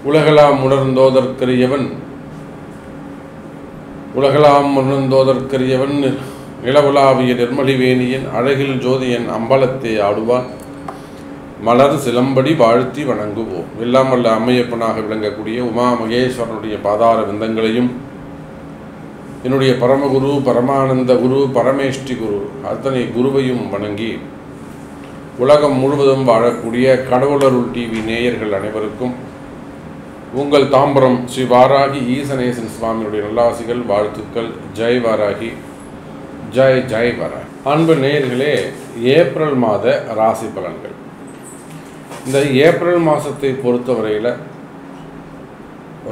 உலகலாம் உணர்ந்தோதற்கரியவன் நிலவுலாவிய நிர்மலிவேணியன் அழகில் ஜோதியன் அம்பலத்தை ஆடுவான் மலர் சிலம்படி வாழ்த்தி வணங்குவோம். எல்லாம் வல்ல அம்மையப்பனாக விளங்கக்கூடிய உமா மகேஸ்வரனுடைய பாதார விந்தங்களையும் என்னுடைய பரமகுரு பரமானந்த குரு பரமேஷ்டி குரு அத்தனை குருவையும் வணங்கி உலகம் முழுவதும் வாழக்கூடிய கடவுளருள் டிவி நேயர்கள் அனைவருக்கும் உங்கள் தாம்பரம் ஸ்ரீ வாராகி ஈசனேசன் சுவாமியுடைய நல்லாசிகள் வாழ்த்துக்கள். ஜெய் வாராகி, ஜெய் ஜெய் வாராகி. அன்பு நேயர்களே, ஏப்ரல் மாத ராசி பலன்கள். இந்த ஏப்ரல் மாதத்தை பொறுத்தவரையில்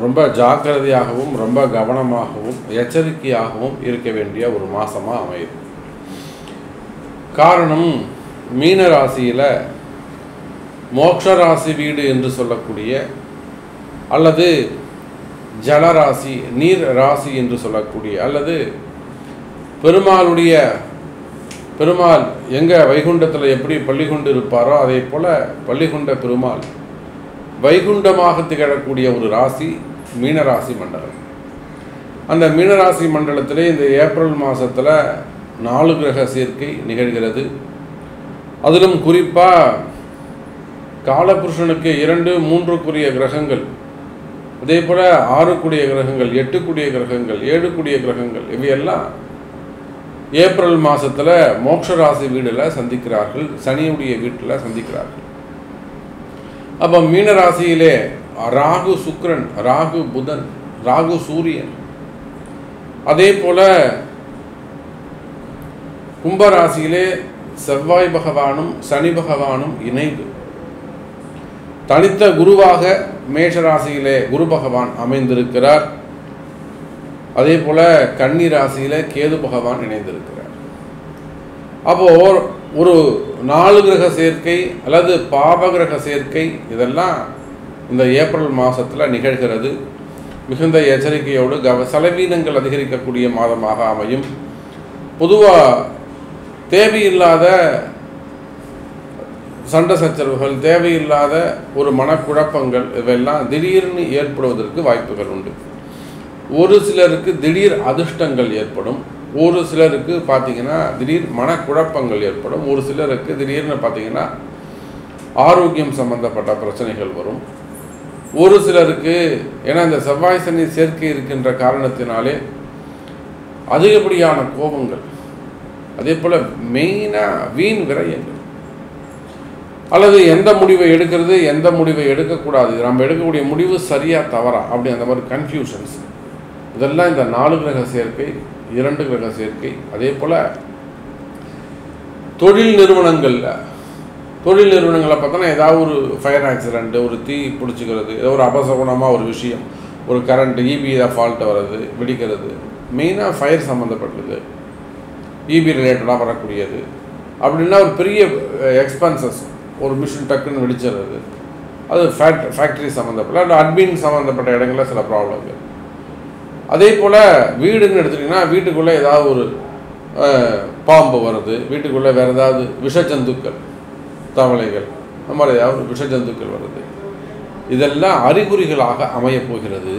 ரொம்ப ஜாக்கிரதையாகவும் ரொம்ப கவனமாகவும் எச்சரிக்கையாகவும் இருக்க வேண்டிய ஒரு மாதமாக அமையுது. காரணம், மீன ராசியில் மோட்ச ராசி வீடு என்று சொல்லக்கூடிய அல்லது ஜலராசி நீர் ராசி என்று சொல்லக்கூடிய அல்லது பெருமாள் எங்கே வைகுண்டத்தில் எப்படி பள்ளி கொண்டு இருப்பாரோ அதே போல் பள்ளிகொண்ட பெருமாள் வைகுண்டமாக திகழக்கூடிய ஒரு ராசி மீனராசி மண்டலம். அந்த மீனராசி மண்டலத்திலே இந்த ஏப்ரல் மாதத்தில் 4 கிரக சேர்க்கை நிகழ்கிறது. அதிலும் குறிப்பாக காலபுருஷனுக்கு 2, 3 கிரகங்கள், அதே போல் 6 கிரகங்கள், 8 கிரகங்கள், 7 கிரகங்கள் இவையெல்லாம் ஏப்ரல் மாதத்தில் மோட்ச ராசி வீடில் சந்திக்கிறார்கள், சனியுடைய வீட்டில் சந்திக்கிறார்கள். அப்போ மீனராசியிலே ராகு சுக்கிரன், ராகு புதன், ராகு சூரியன், அதே போல் கும்பராசியிலே செவ்வாய் பகவானும் சனி பகவானும் இணைவு. தனித்த குருவாக மேஷராசியிலே குரு பகவான் அமைந்திருக்கிறார். அதே போல கன்னி ராசியில கேது பகவான் இணைந்திருக்கிறார். அப்போ ஒரு 4 கிரக சேர்க்கை அல்லது பாவகிரக சேர்க்கை இதெல்லாம் இந்த ஏப்ரல் மாதத்தில் நிகழ்கிறது. மிகுந்த எச்சரிக்கையோடு செலவீனங்கள் அதிகரிக்கக்கூடிய மாதமாக அமையும். பொதுவாக தேவையில்லாத சண்டை சச்சரவுகள், தேவையில்லாத ஒரு மனக்குழப்பங்கள் இவையெல்லாம் திடீர்னு ஏற்படுவதற்கு வாய்ப்புகள் உண்டு. ஒரு சிலருக்கு திடீர் அதிர்ஷ்டங்கள் ஏற்படும், ஒரு சிலருக்கு பார்த்திங்கன்னா திடீர் மனக்குழப்பங்கள் ஏற்படும், ஒரு சிலருக்கு திடீர்னு பார்த்திங்கன்னா ஆரோக்கியம் சம்பந்தப்பட்ட பிரச்சனைகள் வரும். ஒரு சிலருக்கு ஏன்னா இந்த செவ்வாய் சனி சேர்க்கை இருக்கின்ற காரணத்தினாலே அதிகப்படியான கோபங்கள், அதே போல் மெயினாக வீண் விரயங்கள், அல்லது எந்த முடிவை எடுக்கிறது எந்த முடிவை எடுக்கக்கூடாது, நம்ம எடுக்கக்கூடிய முடிவு சரியா தவறா அப்படி அந்த மாதிரி கன்ஃபியூஷன்ஸ், இதெல்லாம் இந்த 4 கிரக சேர்க்கை, 2 கிரக சேர்க்கை. அதே போல் தொழில் நிறுவனங்களில் பார்த்தோன்னா ஏதாவது ஒரு ஃபயர் ஆக்சிடென்ட், ஒரு தீ பிடிச்சிக்கிறது, ஏதோ ஒரு அபசகுணமாக ஒரு விஷயம், ஒரு கரண்ட் இபியில் ஃபால்ட்டு வர்றது, வெடிக்கிறது, மெயினாக ஃபயர் சம்மந்தப்பட்டது, இபி ரிலேட்டடாக வரக்கூடியது. அப்படின்னா ஒரு பெரிய எக்ஸ்பென்சஸ், ஒரு மிஷின் டக்குன்னு வெடிச்சிடுறது, அது ஃபேக்ட்ரி சம்மந்தப்பட்ட அட்மின் சம்மந்தப்பட்ட இடங்களில் சில ப்ராப்ளங்கள். அதே போல் வீடுன்னு எடுத்துட்டிங்கன்னா வீட்டுக்குள்ளே ஏதாவது ஒரு பாம்பு வருது, வீட்டுக்குள்ளே வேறு ஏதாவது விஷஜந்துக்கள், தவளைகள், அந்த மாதிரி ஏதாவது விஷஜந்துக்கள் வருது, இதெல்லாம் அறிகுறிகளாக அமையப்போகிறது.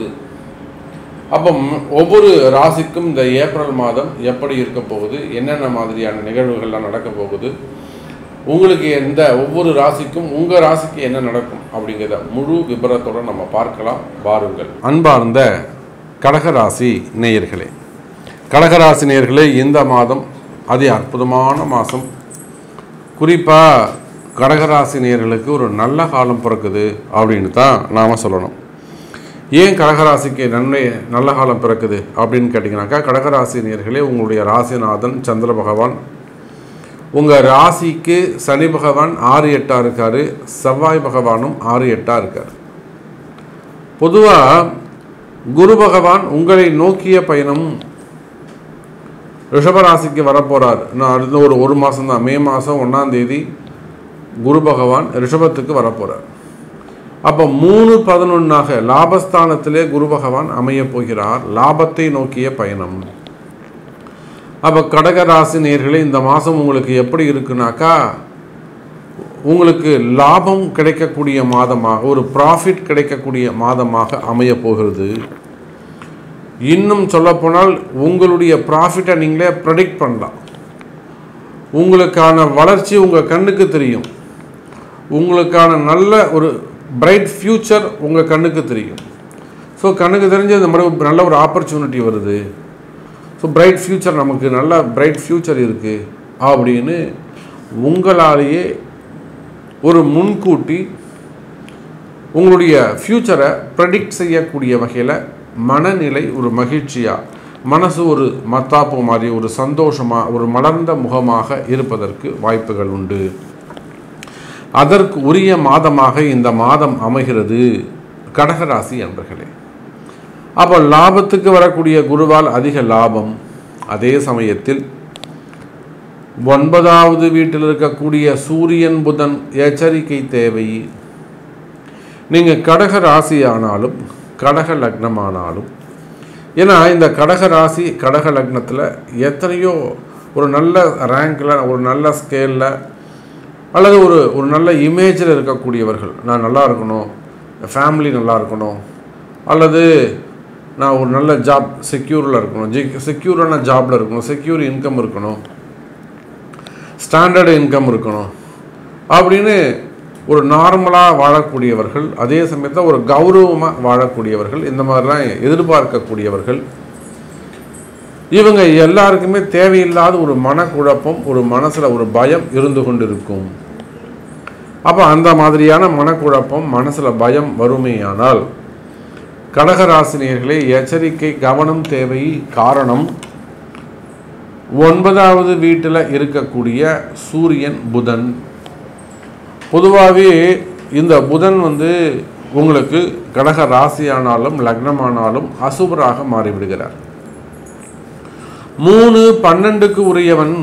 அப்போ ஒவ்வொரு ராசிக்கும் இந்த ஏப்ரல் மாதம் எப்படி இருக்க போகுது, என்னென்ன மாதிரியான நிகழ்வுகள்லாம் நடக்க போகுது, உங்களுக்கு ஒவ்வொரு ராசிக்கும் உங்கள் ராசிக்கு என்ன நடக்கும் அப்படிங்கிறத முழு விபரத்தோடு நம்ம பார்க்கலாம். வாருங்கள். அன்பார்ந்த கடகராசி நேயர்களே, கடகராசி நேயர்களே, இந்த மாதம் அதி அற்புதமான மாதம். குறிப்பாக கடகராசி நேயர்களுக்கு ஒரு நல்ல காலம் பிறக்குது அப்படின்னு தான் நாம் சொல்லணும். ஏன் கடகராசிக்கு நல்ல காலம் பிறக்குது அப்படின்னு கேட்டிங்கனாக்கா, கடகராசி நேயர்களே, உங்களுடைய ராசிநாதன் சந்திர பகவான் உங்கள் ராசிக்கு சனி பகவான் 6-8 இருக்கார், செவ்வாய் பகவானும் 6-8 இருக்கார். பொதுவாக குரு பகவான் உங்களை நோக்கிய பயணம் ரிஷபராசிக்கு வரப்போகிறார். நான் அடுத்த ஒரு மாதம் தான், மே மாதம் 1ஆம் தேதி குரு பகவான் ரிஷபத்துக்கு வரப்போகிறார். அப்போ 3-11 லாபஸ்தானத்திலே குரு பகவான் அமைய போகிறார். லாபத்தை நோக்கிய பயணம். அப்போ கடகராசி நேயர்களே, இந்த மாதம் உங்களுக்கு எப்படி இருக்குனாக்கா, உங்களுக்கு லாபம் கிடைக்கக்கூடிய மாதமாக, ஒரு ப்ராஃபிட் கிடைக்கக்கூடிய மாதமாக அமைய போகிறது. இன்னும் சொல்லப்போனால் உங்களுடைய ப்ராஃபிட்டை நீங்களே ப்ரெடிக்ட் பண்ணலாம். உங்களுக்கான வளர்ச்சி உங்கள் கண்ணுக்கு தெரியும். உங்களுக்கான நல்ல ஒரு பிரைட் ஃப்யூச்சர் உங்கள் கண்ணுக்கு தெரியும். ஸோ கண்ணுக்கு தெரிஞ்சு இந்த மாதிரி நல்ல ஒரு ஆப்பர்ச்சுனிட்டி வருது. ஸோ பிரைட் ஃப்யூச்சர், நமக்கு நல்ல பிரைட் ஃப்யூச்சர் இருக்குது அப்படின்னு உங்களாலேயே ஒரு முன்கூட்டி உங்களுடைய ஃப்யூச்சரை ப்ரெடிக்ட் செய்யக்கூடிய வகையில் மனநிலை ஒரு மகிழ்ச்சியாக, மனசு ஒரு மத்தாப்பு மாதிரி ஒரு சந்தோஷமாக, ஒரு மலர்ந்த முகமாக இருப்பதற்கு வாய்ப்புகள் உண்டு. அதற்கு உரிய மாதமாக இந்த மாதம் அமைகிறது கடகராசி அன்பர்களே. அப்போ லாபத்துக்கு வரக்கூடிய குருவால் அதிக லாபம். அதே சமயத்தில் 9வது வீட்டில் இருக்கக்கூடிய சூரியன் புதன் எச்சரிக்கை தேவை. நீங்கள் கடக ராசி ஆனாலும் கடக லக்னமானாலும், ஏன்னா இந்த கடக ராசி கடக லக்னத்தில் எத்தனையோ ஒரு நல்ல ரேங்கில், ஒரு நல்ல ஸ்கேலில் அல்லது ஒரு நல்ல இமேஜில் இருக்கக்கூடியவர்கள், நான் நல்லா இருக்கணும், ஃபேமிலி நல்லா இருக்கணும், அல்லது நான் ஒரு நல்ல ஜாப் செக்யூரில் இருக்கணும், செக்யூரான ஜாபில் இருக்கணும், செக்யூர் இன்கம் இருக்கணும், ஸ்டாண்டர்டு இன்கம் இருக்கணும் அப்படின்னு ஒரு நார்மலாக வாழக்கூடியவர்கள், அதே சமயத்தில் ஒரு கௌரவமாக வாழக்கூடியவர்கள், இந்த மாதிரிலாம் எதிர்பார்க்கக்கூடியவர்கள், இவங்க எல்லாருக்குமே தேவையில்லாத ஒரு மனக்குழப்பம், ஒரு மனசில் ஒரு பயம் இருந்து கொண்டு இருக்கும். அப்போ அந்த மாதிரியான மனக்குழப்பம், மனசில் பயம் வறுமையானால் கடகராசினியர்களே எச்சரிக்கை, கவனம் தேவை. காரணம் 9வது வீட்டில் இருக்கக்கூடிய சூரியன் புதன். பொதுவாகவே இந்த புதன் உங்களுக்கு கடக ராசியானாலும் லக்னமானாலும் அசுபராக மாறிவிடுகிறார். 3-12க்கு உரியவன்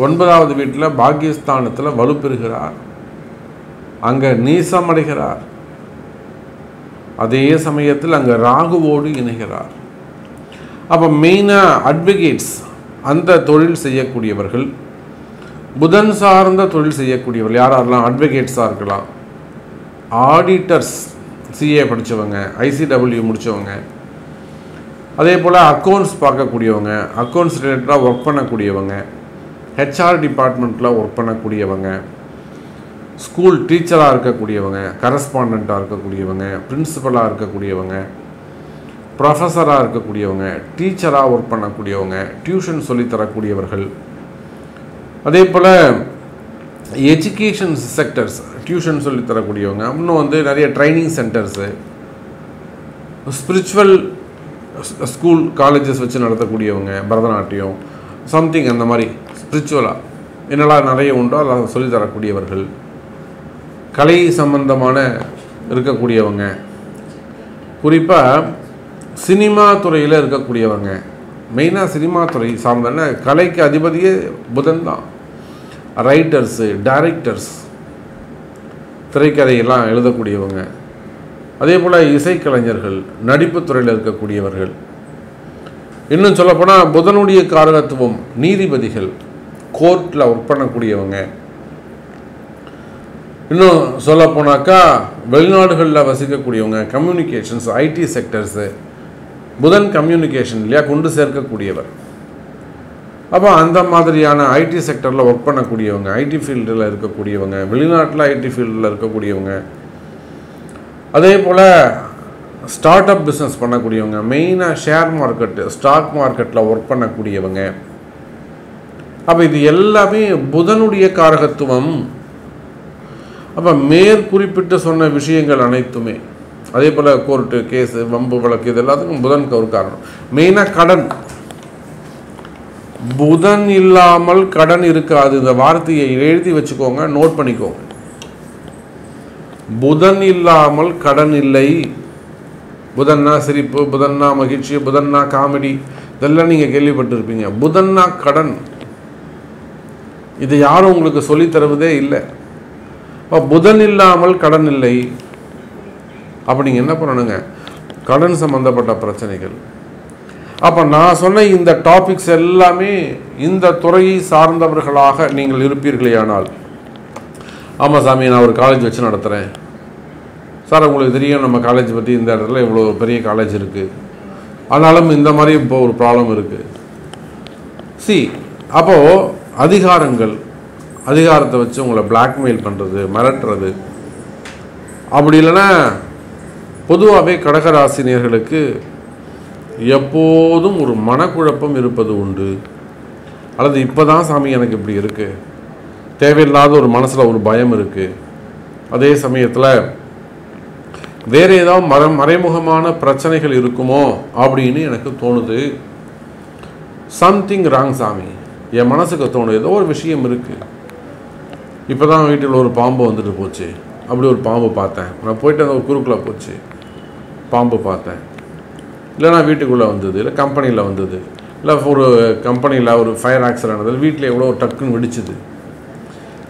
9வது வீட்டில் பாக்கியஸ்தானத்தில் வலுப்பெறுகிறார், அங்கே நீசமடைகிறார். அதே சமயத்தில் அங்கே ராகுவோடு இணைகிறார். அப்போ மெயினாக அட்வொகேட்ஸ், அந்த தொழில் செய்யக்கூடியவர்கள், புதன் சார்ந்த தொழில் செய்யக்கூடியவர்கள் யாரெல்லாம் அட்வொகேட்ஸாக இருக்கலாம், ஆடிட்டர்ஸ், சிஏ படித்தவங்க, ஐசிடபிள்யூ முடித்தவங்க, அதே போல் அக்கௌண்ட்ஸ் பார்க்கக்கூடியவங்க, அக்கௌண்ட்ஸ் ரிலேட்டடாக ஒர்க் பண்ணக்கூடியவங்க, ஹெச்ஆர் டிபார்ட்மெண்ட்டில் ஒர்க் பண்ணக்கூடியவங்க, ஸ்கூல் டீச்சராக இருக்கக்கூடியவங்க, கரஸ்பாண்டண்ட்டாக இருக்கக்கூடியவங்க, பிரின்சிபலாக இருக்கக்கூடியவங்க, ப்ரொஃபஸராக இருக்கக்கூடியவங்க, டீச்சராக ஒர்க் பண்ணக்கூடியவங்க, டியூஷன் சொல்லித்தரக்கூடியவர்கள், அதே போல் எஜுகேஷன் செக்டர்ஸ், டியூஷன் சொல்லித்தரக்கூடியவங்க, இன்னும் நிறைய training centres, spiritual school colleges வச்சு நடத்தக்கூடியவங்க, பரதநாட்டியம் சம்திங் அந்த மாதிரி ஸ்பிரிச்சுவலாக என்னெல்லாம் நிறைய உண்டோ அதெல்லாம் சொல்லித்தரக்கூடியவர்கள், கலை சம்பந்தமான இருக்கக்கூடியவங்க, குறிப்பாக சினிமா துறையில் இருக்கக்கூடியவங்க, மெயினாக சினிமா துறை சார்ந்த கலைக்கு அதிபதியே புதன் தான். ரைட்டர்ஸு, டைரக்டர்ஸ், திரைக்கதையெல்லாம் எழுதக்கூடியவங்க, அதே போல் இசைக்கலைஞர்கள், நடிப்பு துறையில் இருக்கக்கூடியவர்கள், இன்னும் சொல்லப்போனால் புதனுடைய காரகத்துவம் நீதிபதிகள், கோர்ட்டில் ஒர்க் பண்ணக்கூடியவங்க, இன்னும் சொல்லப்போனாக்கா வெளிநாடுகளில் வசிக்கக்கூடியவங்க, கம்யூனிகேஷன்ஸ், ஐடி செக்டர்ஸு, புதன் கம்யூனிகேஷன் இல்லையா கொண்டு சேர்க்கக்கூடியவர். அப்போ அந்த மாதிரியான ஐடி செக்டரில் ஒர்க் பண்ணக்கூடியவங்க, ஐடி ஃபீல்டில் இருக்கக்கூடியவங்க, வெளிநாட்டில் ஐடி ஃபீல்டில் இருக்கக்கூடியவங்க, அதே போல் ஸ்டார்ட் அப் பிஸ்னஸ் பண்ணக்கூடியவங்க, மெயினாக ஷேர் மார்க்கெட்டு, ஸ்டாக் மார்க்கெட்டில் ஒர்க் பண்ணக்கூடியவங்க. அப்போ இது எல்லாமே புதனுடைய காரகத்துவம். அப்போ மேற்குறிப்பிட்டு சொன்ன விஷயங்கள் அனைத்துமே, அதே போல் கோர்ட்டு கேஸு, வம்பு வழக்கு, இது எல்லாத்துக்கும் புதனுக்கு ஒரு காரணம். மெயினாக கடன், புதன் இல்லாமல் கடன் இருக்காது. இந்த வார்த்தையை எழுதி வச்சுக்கோங்க, நோட் பண்ணிக்கோங்க. புதன் இல்லாமல் கடன் இல்லை. புதன்னா சிரிப்பு, புதன்னா மகிழ்ச்சி, புதன்னா காமெடி, இதெல்லாம் நீங்கள் கேள்விப்பட்டிருப்பீங்க. புதன்னா கடன், இது யாரும் உங்களுக்கு சொல்லித்தருவதே இல்லை. இப்போ புதன் இல்லாமல் கடன் இல்லை. அப்போ நீங்கள் என்ன பண்ணணுங்க, கடன் சம்பந்தப்பட்ட பிரச்சனைகள். அப்போ நான் சொன்ன இந்த டாபிக்ஸ் எல்லாமே இந்த துறையை சார்ந்தவர்களாக நீங்கள் இருப்பீர்களேயானால் ஆமாம் சாமி, நான் ஒரு காலேஜ் வச்சு நடத்துகிறேன் சார். உங்களுக்கு தெரியும் நம்ம காலேஜ் பற்றி, இந்த இடத்துல இவ்வளோ பெரிய காலேஜ் இருக்குது, ஆனாலும் இந்த மாதிரி இப்போ ஒரு ப்ராப்ளம் இருக்குது. அப்போது அதிகாரத்தை வச்சு உங்களை பிளாக்மெயில் பண்ணுறது, மிரட்டுறது, அப்படி இல்லைன்னா பொதுவாகவே கடகராசினியர்களுக்கு எப்போதும் ஒரு மனக்குழப்பம் இருப்பது உண்டு. அல்லது இப்போ தான் சாமி எனக்கு இப்படி இருக்குது, தேவையில்லாத ஒரு மனசில் ஒரு பயம் இருக்குது. அதே சமயத்தில் வேறு ஏதாவது மறைமுகமான பிரச்சனைகள் இருக்குமோ அப்படின்னு எனக்கு தோணுது. சம்திங் ராங் சாமி, என் மனசுக்கு தோணுது, ஏதோ ஒரு விஷயம் இருக்குது. இப்போ தான் வீட்டில் ஒரு பாம்பு வந்துட்டு போச்சு, அப்படி ஒரு பாம்பு பார்த்தேன். நான் போயிட்டு அந்த ஒரு குறுக்கில் போச்சு, பாம்பு பார்த்தேன். இல்லைனா வீட்டுக்குள்ளே வந்தது, இல்லை கம்பெனியில் வந்தது, இல்லை ஒரு கம்பெனியில் ஒரு ஃபயர் ஆக்சிடென்ட் ஆனது, வீட்டில் எவ்வளோ டக்குன்னு வெடிச்சுது.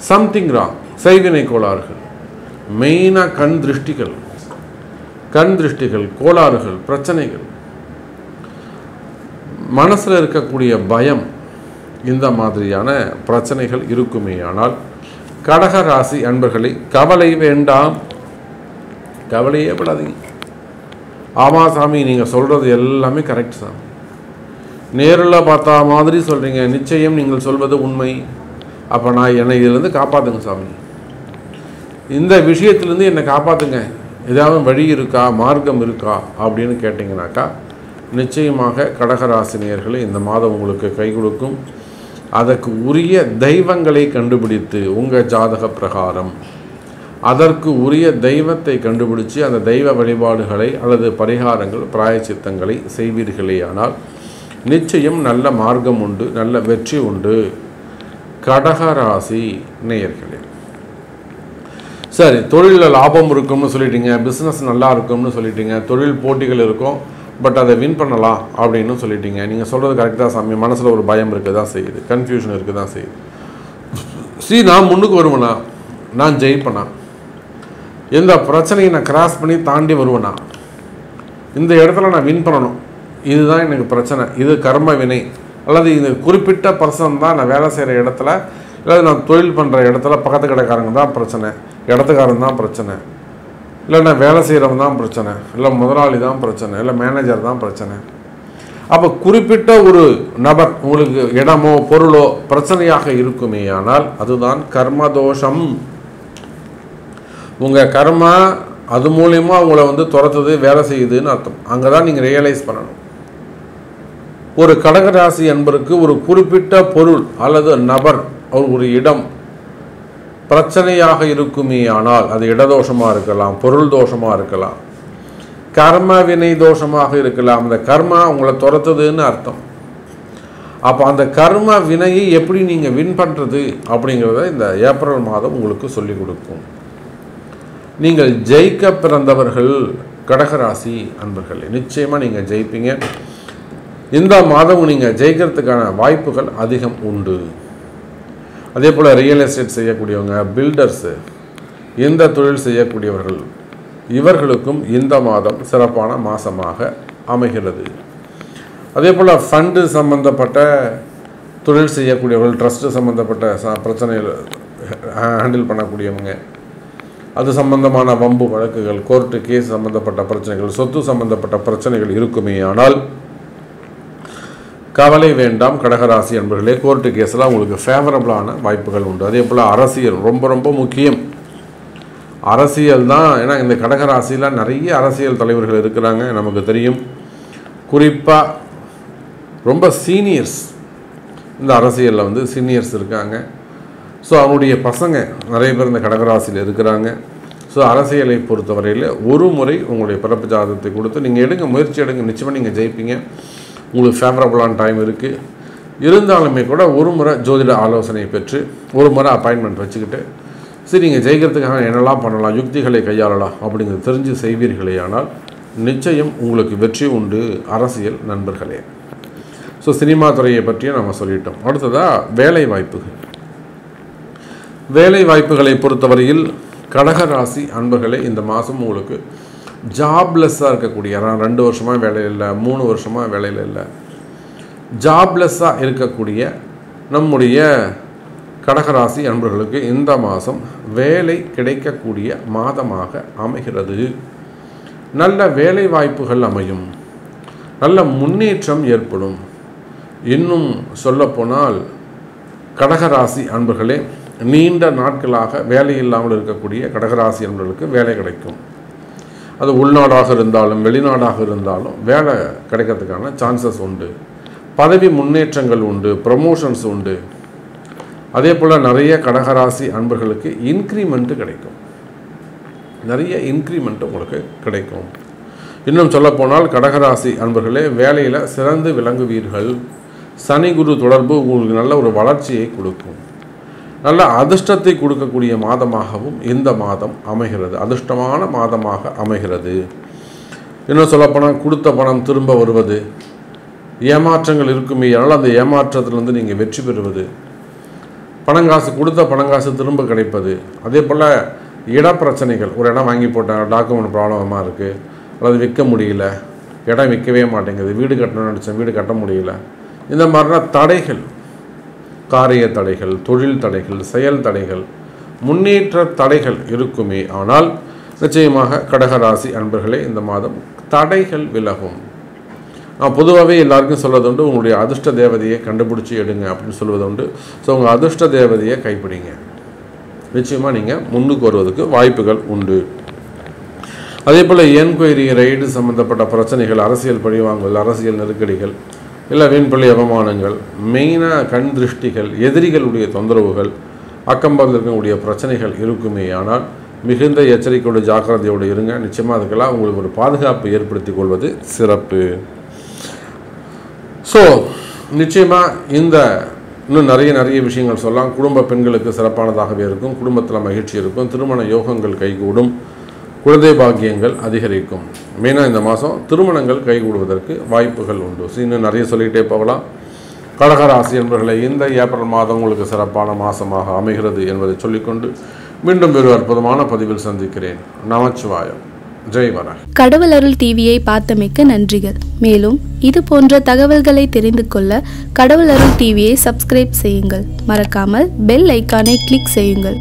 Something wrong. செய்வினை கோளாறுகள், மெயினாக கண் திருஷ்டிகள், கோளாறுகள், பிரச்சனைகள், மனசில் இருக்கக்கூடிய பயம், இந்த மாதிரியான பிரச்சனைகள் இருக்குமே. ஆனால் கடகராசி அன்பர்களை கவலை வேண்டாம், கவலையே படாதீங்க. ஆமாம் சாமி, நீங்கள் சொல்கிறது எல்லாமே கரெக்ட் சாமி, நேரில் பார்த்தா மாதிரி சொல்கிறீங்க, நிச்சயம் நீங்கள் சொல்வது உண்மை. அப்போ நான் என்னை இதிலேருந்து காப்பாற்றுங்க சாமி, இந்த விஷயத்துலேருந்து என்னை காப்பாற்றுங்க, ஏதாவது வழி இருக்கா, மார்க்கம் இருக்கா அப்படின்னு கேட்டிங்கனாக்கா நிச்சயமாக கடகராசினியர்களை இந்த மாதம் உங்களுக்கு கை கொடுக்கும். அதற்கு உரிய தெய்வங்களை கண்டுபிடித்து உங்கள் ஜாதக பிரகாரம் அதற்கு உரிய தெய்வத்தை கண்டுபிடிச்சு அந்த தெய்வ வழிபாடுகளை அல்லது பரிகாரங்கள், பிராயச்சித்தங்களை செய்வீர்களே ஆனால் நிச்சயம் நல்ல மார்க்கம் உண்டு, நல்ல வெற்றி உண்டு. கடகராசி நேயர்களே, சரி, தொழிலில் லாபம் இருக்கும்னு சொல்லிட்டீங்க, பிஸ்னஸ் நல்லா இருக்கும்னு சொல்லிட்டீங்க, தொழில் போட்டிகள் இருக்கும், பட் அதை வின் பண்ணலாம் அப்படின்னு சொல்லிட்டீங்க. நீங்கள் சொல்கிறது கரெக்டாக சாமி, மனசில் ஒரு பயம் இருக்க தான் செய்யுது, கன்ஃபியூஷன் இருக்க தான் செய்யுது. நான் முன்னுக்கு வருவேனா, நான் ஜெயிப்பேனா, எந்த பிரச்சனையை நான் கிராஸ் பண்ணி தாண்டி வருவேனா, இந்த இடத்துல நான் வின் பண்ணணும், இதுதான் எனக்கு பிரச்சனை, இது கர்ம வினை, அல்லது இந்த குறிப்பிட்ட பர்சன் தான் நான் வேலை செய்கிற இடத்துல, இல்லை நான் தொழில் பண்ணுற இடத்துல பக்கத்து கடைக்காரங்க தான் பிரச்சனை, இடத்துக்காரன் தான் பிரச்சனை, இல்லை நான் வேலை செய்கிறவன் தான் பிரச்சனை, இல்லை முதலாளி தான் பிரச்சனை, இல்லை மேனேஜர் தான் பிரச்சனை. அப்போ குறிப்பிட்ட ஒரு நபர் உங்களுக்கு இடமோ பொருளோ பிரச்சனையாக இருக்குமே ஆனால் அதுதான் கர்மதோஷம். உங்கள் கர்மா அது மூலயமா உங்களை துரத்துது, வேலை செய்யுதுன்னு அர்த்தம். அங்கே தான் நீங்கள் ரியலைஸ் பண்ணணும். ஒரு கடகராசி என்பருக்கு ஒரு குறிப்பிட்ட பொருள் அல்லது நபர், ஒரு இடம் பிரச்சனையாக இருக்குமே ஆனால் அது இடதோஷமாக இருக்கலாம், பொருள் தோஷமாக இருக்கலாம், கர்ம வினை தோஷமாக இருக்கலாம். அந்த கர்மா உங்களை துரத்துதுன்னு அர்த்தம். அப்போ அந்த கர்ம வினையை எப்படி நீங்கள் வின் பண்ணுறது அப்படிங்கிறத இந்த ஏப்ரல் மாதம் உங்களுக்கு சொல்லிக் கொடுக்கும். நீங்கள் ஜெயிக்க பிறந்தவர்கள் கடகராசி அன்பர்களே, நிச்சயமாக நீங்கள் ஜெயிப்பீங்க. இந்த மாதம் நீங்கள் ஜெயிக்கிறதுக்கான வாய்ப்புகள் அதிகம் உண்டு. அதே போல் ரியல் எஸ்டேட் செய்யக்கூடியவங்க, பில்டர்ஸு, இந்த தொழில் செய்யக்கூடியவர்கள், இவர்களுக்கும் இந்த மாதம் சிறப்பான மாதமாக அமைகிறது. அதே போல் ஃபண்டு சம்பந்தப்பட்ட தொழில் செய்யக்கூடியவர்கள், ட்ரஸ்ட்டு சம்பந்தப்பட்ட பிரச்சனைகள் ஹேண்டில் பண்ணக்கூடியவங்க, அது சம்பந்தமான வம்பு வழக்குகள், கோர்ட்டு கேஸ் சம்பந்தப்பட்ட பிரச்சனைகள், சொத்து சம்பந்தப்பட்ட பிரச்சனைகள் இருக்குமே ஆனால் கவலை வேண்டாம் கடகராசி என்பர்களே. கோர்ட்டு கேஸில் உங்களுக்கு ஃபேவரபிளான வாய்ப்புகள் உண்டு. அதே போல் அரசியல் ரொம்ப ரொம்ப முக்கியம். அரசியல் தான், ஏன்னா இந்த கடகராசியில் நிறைய அரசியல் தலைவர்கள் இருக்கிறாங்க, நமக்கு தெரியும். குறிப்பாக ரொம்ப சீனியர்ஸ், இந்த அரசியலில் சீனியர்ஸ் இருக்காங்க. ஸோ அவனுடைய பசங்க நிறைய பேர் இந்த கடகராசியில் இருக்கிறாங்க. ஸோ அரசியலை பொறுத்தவரையில் ஒரு முறை உங்களுடைய பிறப்பு ஜாதகத்தை கொடுத்து நீங்கள் எடுங்க, முயற்சி எடுங்க, நிச்சயமாக நீங்கள் ஜெயிப்பீங்க. உங்களுக்கு ஃபேவரபுளான டைம் இருக்குது. இருந்தாலுமே கூட ஒரு முறை ஜோதிட ஆலோசனை பெற்று ஒரு முறை அப்பாயின்மெண்ட் வச்சுக்கிட்டு சரி நீங்கள் ஜெயிக்கிறதுக்காக என்னெல்லாம் பண்ணலாம், யுக்திகளை கையாளலாம் அப்படிங்கிறது தெரிஞ்சு செய்வீர்களே ஆனால் நிச்சயம் உங்களுக்கு வெற்றி உண்டு அரசியல் நண்பர்களே. ஸோ சினிமா துறையை பற்றியும் நம்ம சொல்லிட்டோம். அடுத்ததாக வேலை வாய்ப்புகள். வேலை வாய்ப்புகளை பொறுத்தவரையில் கடகராசி அன்பர்களே, இந்த மாதம் உங்களுக்கு ஜாப்லெஸ்ஸாக இருக்கக்கூடிய, 2 வருஷமாக வேலையில் இல்லை, 3 வருஷமாக வேலையில் இல்லை, ஜாப்லெஸ்ஸாக இருக்கக்கூடிய நம்முடைய கடகராசி அன்பர்களுக்கு இந்த மாதம் வேலை கிடைக்கக்கூடிய மாதமாக அமைகிறது. நல்ல வேலை வாய்ப்புகள் அமையும், நல்ல முன்னேற்றம் ஏற்படும். இன்னும் சொல்லப்போனால் கடகராசி அன்பர்களே, நீண்ட நாட்களாக வேலை இல்லாமல் இருக்கக்கூடிய கடகராசி அன்பர்களுக்கு வேலை கிடைக்கும். அது உள்நாடாக இருந்தாலும் வெளிநாடாக இருந்தாலும் வேலை கிடைக்கிறதுக்கான சான்சஸ் உண்டு. பதவி முன்னேற்றங்கள் உண்டு, ப்ரமோஷன்ஸ் உண்டு. அதே போல் நிறைய கடகராசி அன்பர்களுக்கு இன்க்ரிமெண்ட்டு கிடைக்கும், நிறைய இன்க்ரிமெண்ட் உங்களுக்கு கிடைக்கும். இன்னும் சொல்லப்போனால் கடகராசி அன்பர்களே, வேலையில் சிறந்து விளங்குவீர்கள். சனி குரு தொடர்பு உங்களுக்கு நல்ல ஒரு வளர்ச்சியை கொடுக்கும். நல்ல அதிர்ஷ்டத்தை கொடுக்கக்கூடிய மாதமாகவும் இந்த மாதம் அமைகிறது, அதிர்ஷ்டமான மாதமாக அமைகிறது. இன்னும் சொல்லப்போனால் கொடுத்த பணம் திரும்ப வருவது, ஏமாற்றங்கள் இருக்குமே, அதனால் அந்த ஏமாற்றத்திலிருந்து நீங்கள் வெற்றி பெறுவது, பணங்காசு கொடுத்த பணங்காசு திரும்ப கிடைப்பது. அதே போல் இடப்பிரச்சனைகள், ஒரு இடம் வாங்கி போட்டாங்க, டாக்குமெண்ட் ப்ராப்ளமாக இருக்குது, அல்லது விற்க முடியல, இடம் விற்கவே மாட்டேங்குது, வீடு கட்டணும்னு நினச்சேன் வீடு கட்ட முடியல, இந்த மாதிரிலாம் தடைகள், காரிய தடைகள், தொழில் தடைகள், செயல் தடைகள், முன்னேற்ற தடைகள் இருக்குமே. ஆனால் நிச்சயமாக கடகராசி அன்பர்களே, இந்த மாதம் தடைகள் விலகும். நான் பொதுவாகவே எல்லாருக்கும் சொல்வதுண்டு, உங்களுடைய அதிர்ஷ்ட தேவதையை கண்டுபிடிச்சி எடுங்க அப்படின்னு சொல்வதுண்டு. ஸோ உங்கள் அதிர்ஷ்ட தேவதையை கைப்பிடிங்க, நிச்சயமாக நீங்கள் முன்னுக்கு வருவதற்கு வாய்ப்புகள் உண்டு. அதே போல் என்கொயரி, ரைடு சம்மந்தப்பட்ட பிரச்சனைகள், அரசியல் பழிவாங்கல், அரசியல் நெருக்கடிகள், இல்லை வீண்பள்ளி அவமானங்கள், மெயினாக கண் திருஷ்டிகள், எதிரிகளுடைய தொந்தரவுகள், அக்கம்பத்தில் இருக்கக்கூடிய பிரச்சனைகள் இருக்குமே. ஆனால் மிகுந்த எச்சரிக்கையோடு ஜாக்கிரதையோடு இருங்க. நிச்சயமாக அதுக்கெல்லாம் உங்களுக்கு ஒரு பாதுகாப்பு ஏற்படுத்தி கொள்வது சிறப்பு. ஸோ நிச்சயமாக இந்த இன்னும் நிறைய விஷயங்கள் சொல்லலாம். குடும்ப பெண்களுக்கு சிறப்பானதாகவே இருக்கும், குடும்பத்தில் மகிழ்ச்சி இருக்கும், திருமண யோகங்கள் கைகூடும், குழந்தை பாக்கியங்கள் அதிகரிக்கும். மெயினாக இந்த மாதம் திருமணங்கள் கைகூடுவதற்கு வாய்ப்புகள் உண்டு. இன்னும் நிறைய சொல்லிகிட்டே போகலாம். கடகராசி என்பவர்களை, இந்த ஏப்ரல் மாதம் உங்களுக்கு சிறப்பான மாதமாக அமைகிறது என்பதை சொல்லிக்கொண்டு மீண்டும் ஒரு அற்புதமான பதிவில் சந்திக்கிறேன். நமச்சிவாயம். ஜெய் வராகி. கடவுள் அருள் டிவியை பார்த்தமைக்கு நன்றிகள். மேலும் இது போன்ற தகவல்களை தெரிந்து கொள்ள கடவுள் அருள் டிவியை சப்ஸ்கிரைப் செய்யுங்கள். மறக்காமல் பெல் ஐக்கானை கிளிக் செய்யுங்கள்.